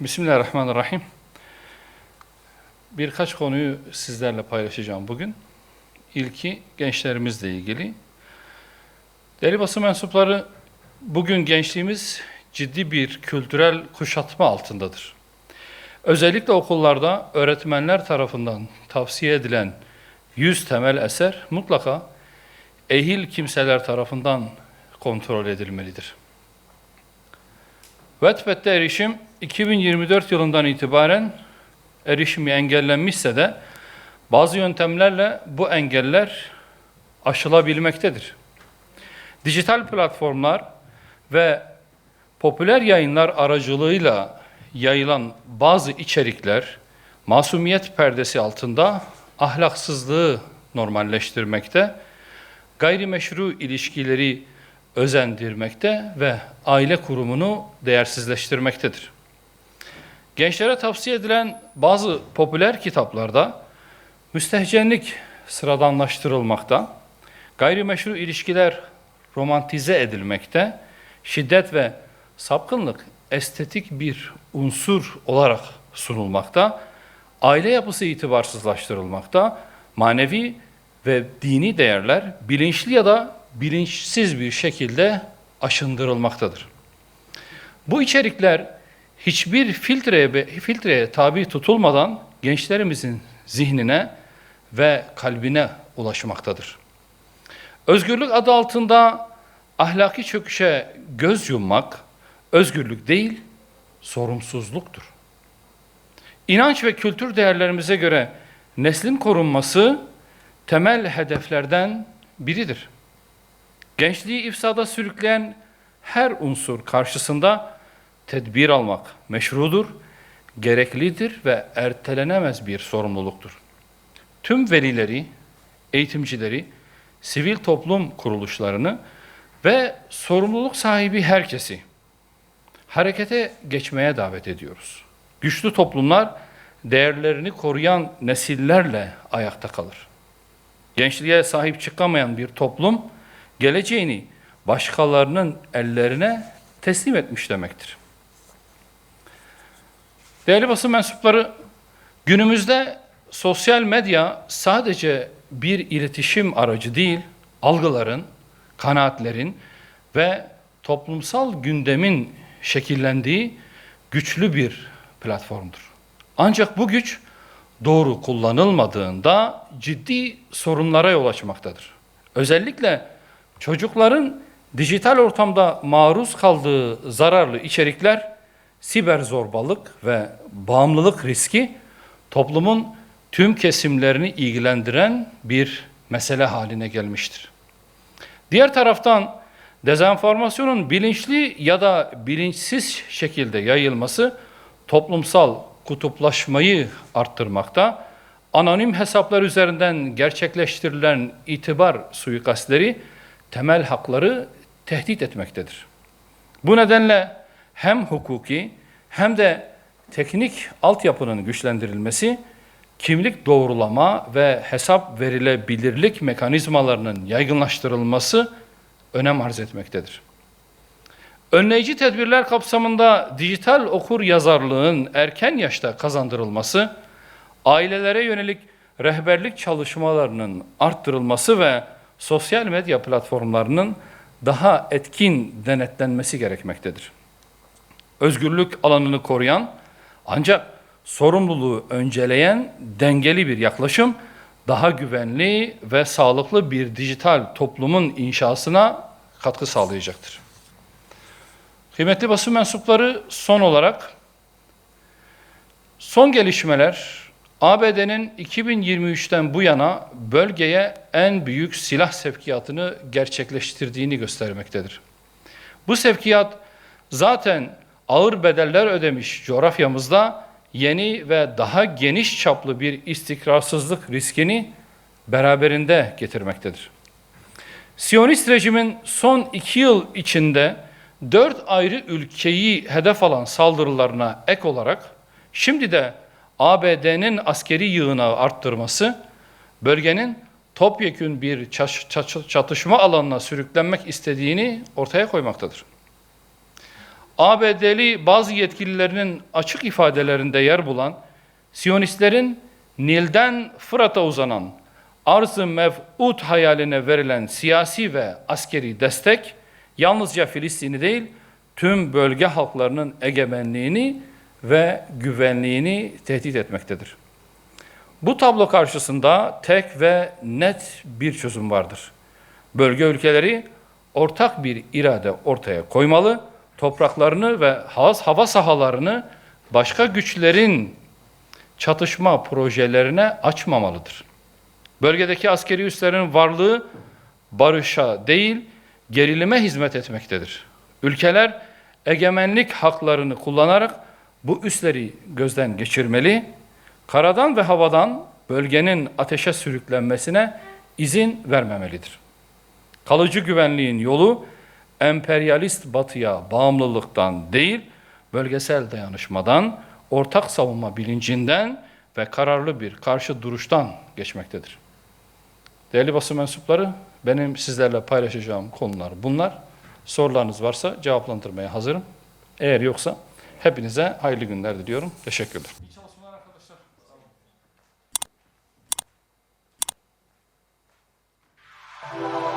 Bismillahirrahmanirrahim. Birkaç konuyu sizlerle paylaşacağım bugün. İlki gençlerimizle ilgili. Değerli basın mensupları, bugün gençliğimiz ciddi bir kültürel kuşatma altındadır. Özellikle okullarda öğretmenler tarafından tavsiye edilen 100 temel eser mutlaka ehil kimseler tarafından kontrol edilmelidir. Wattpad'de erişim 2024 yılından itibaren erişimi engellenmişse de bazı yöntemlerle bu engeller aşılabilmektedir. Dijital platformlar ve popüler yayınlar aracılığıyla yayılan bazı içerikler masumiyet perdesi altında ahlaksızlığı normalleştirmekte, gayrimeşru ilişkileri özendirmekte ve aile kurumunu değersizleştirmektedir. Gençlere tavsiye edilen bazı popüler kitaplarda müstehcenlik sıradanlaştırılmakta, gayrimeşru ilişkiler romantize edilmekte, şiddet ve sapkınlık estetik bir unsur olarak sunulmakta, aile yapısı itibarsızlaştırılmakta, manevi ve dini değerler bilinçli ya da bilinçsiz bir şekilde aşındırılmaktadır. Bu içerikler hiçbir filtreye tabi tutulmadan gençlerimizin zihnine ve kalbine ulaşmaktadır. Özgürlük adı altında ahlaki çöküşe göz yummak özgürlük değil, sorumsuzluktur. İnanç ve kültür değerlerimize göre neslin korunması temel hedeflerden biridir. Gençliği ifsada sürükleyen her unsur karşısında tedbir almak meşrudur, gereklidir ve ertelenemez bir sorumluluktur. Tüm velileri, eğitimcileri, sivil toplum kuruluşlarını ve sorumluluk sahibi herkesi harekete geçmeye davet ediyoruz. Güçlü toplumlar değerlerini koruyan nesillerle ayakta kalır. Gençliğe sahip çıkamayan bir toplum geleceğini başkalarının ellerine teslim etmiş demektir. Değerli basın mensupları, günümüzde sosyal medya sadece bir iletişim aracı değil, algıların, kanaatlerin ve toplumsal gündemin şekillendiği güçlü bir platformdur. Ancak bu güç doğru kullanılmadığında ciddi sorunlara yol açmaktadır. Özellikle çocukların dijital ortamda maruz kaldığı zararlı içerikler, siber zorbalık ve bağımlılık riski toplumun tüm kesimlerini ilgilendiren bir mesele haline gelmiştir. Diğer taraftan dezenformasyonun bilinçli ya da bilinçsiz şekilde yayılması toplumsal kutuplaşmayı arttırmakta, anonim hesaplar üzerinden gerçekleştirilen itibar suikastleri temel hakları tehdit etmektedir. Bu nedenle hem hukuki hem de teknik altyapının güçlendirilmesi, kimlik doğrulama ve hesap verilebilirlik mekanizmalarının yaygınlaştırılması önem arz etmektedir. Önleyici tedbirler kapsamında dijital okur yazarlığın erken yaşta kazandırılması, ailelere yönelik rehberlik çalışmalarının arttırılması ve sosyal medya platformlarının daha etkin denetlenmesi gerekmektedir. Özgürlük alanını koruyan ancak sorumluluğu önceleyen dengeli bir yaklaşım, daha güvenli ve sağlıklı bir dijital toplumun inşasına katkı sağlayacaktır. Kıymetli basın mensupları, son olarak son gelişmeler ABD'nin 2023'ten bu yana bölgeye en büyük silah sevkiyatını gerçekleştirdiğini göstermektedir. Bu sevkiyat zaten ağır bedeller ödemiş coğrafyamızda yeni ve daha geniş çaplı bir istikrarsızlık riskini beraberinde getirmektedir. Siyonist rejimin son 2 yıl içinde 4 ayrı ülkeyi hedef alan saldırılarına ek olarak şimdi de ABD'nin askeri yığınağı arttırması bölgenin topyekün bir çatışma alanına sürüklenmek istediğini ortaya koymaktadır. ABD'li bazı yetkililerinin açık ifadelerinde yer bulan Siyonistlerin Nil'den Fırat'a uzanan arz-ı mev'ud hayaline verilen siyasi ve askeri destek yalnızca Filistin'i değil, tüm bölge halklarının egemenliğini ve güvenliğini tehdit etmektedir. Bu tablo karşısında tek ve net bir çözüm vardır. Bölge ülkeleri ortak bir irade ortaya koymalı, topraklarını ve hava sahalarını başka güçlerin çatışma projelerine açmamalıdır. Bölgedeki askeri üslerin varlığı barışa değil, gerilime hizmet etmektedir. Ülkeler egemenlik haklarını kullanarak bu üsleri gözden geçirmeli, karadan ve havadan bölgenin ateşe sürüklenmesine izin vermemelidir. Kalıcı güvenliğin yolu emperyalist batıya bağımlılıktan değil, bölgesel dayanışmadan, ortak savunma bilincinden ve kararlı bir karşı duruştan geçmektedir. Değerli basın mensupları, benim sizlerle paylaşacağım konular bunlar. Sorularınız varsa cevaplandırmaya hazırım. Eğer yoksa hepinize hayırlı günler diliyorum. Teşekkürler. İyi çalışmalar arkadaşlar. Sağ olun.